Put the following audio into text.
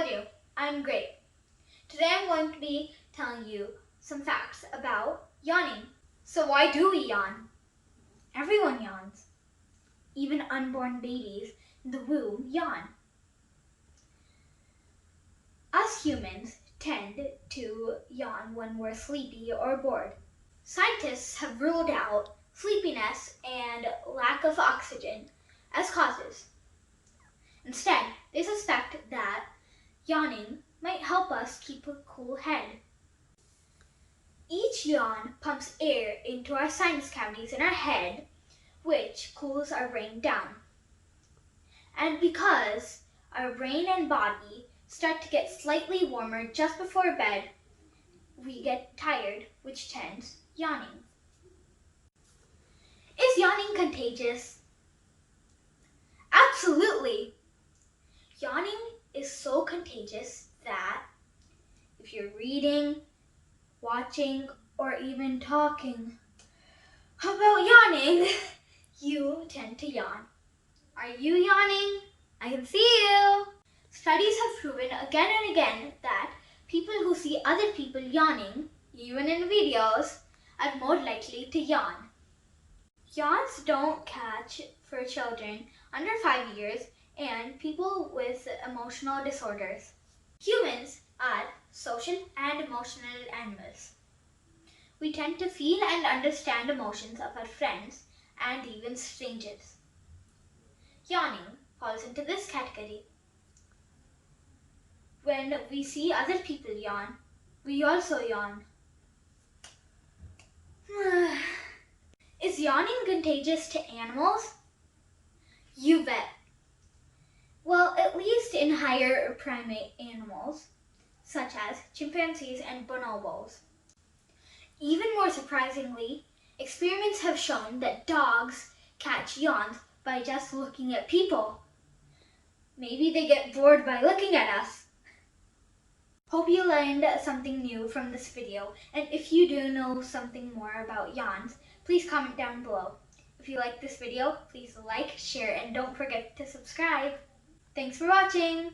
are you? I'm great. Today I'm going to be telling you some facts about yawning. So why do we yawn? Everyone yawns. Even unborn babies in the womb yawn. Us humans tend to yawn when we're sleepy or bored. Scientists have ruled out sleepiness and lack of oxygen as causes. Instead, they suspect that yawning might help us keep a cool head. Each yawn pumps air into our sinus cavities in our head, which cools our brain down. And because our brain and body start to get slightly warmer just before bed, we get tired, which tends yawning. Is yawning contagious? Absolutely! Yawning is so contagious that if you're reading, watching, or even talking about yawning, you tend to yawn. Are you yawning? I can see you! Studies have proven again and again that people who see other people yawning, even in videos, are more likely to yawn. Yawns don't catch for children under 5 years and people with emotional disorders. Humans are social and emotional animals. We tend to feel and understand emotions of our friends and even strangers. Yawning falls into this category. When we see other people yawn, we also yawn. Is yawning contagious to animals? You bet. Well, at least in higher primate animals, such as chimpanzees and bonobos. Even more surprisingly, experiments have shown that dogs catch yawns by just looking at people. Maybe they get bored by looking at us. Hope you learned something new from this video, and if you do know something more about yawns, please comment down below. If you like this video, please like, share, and don't forget to subscribe. Thanks for watching!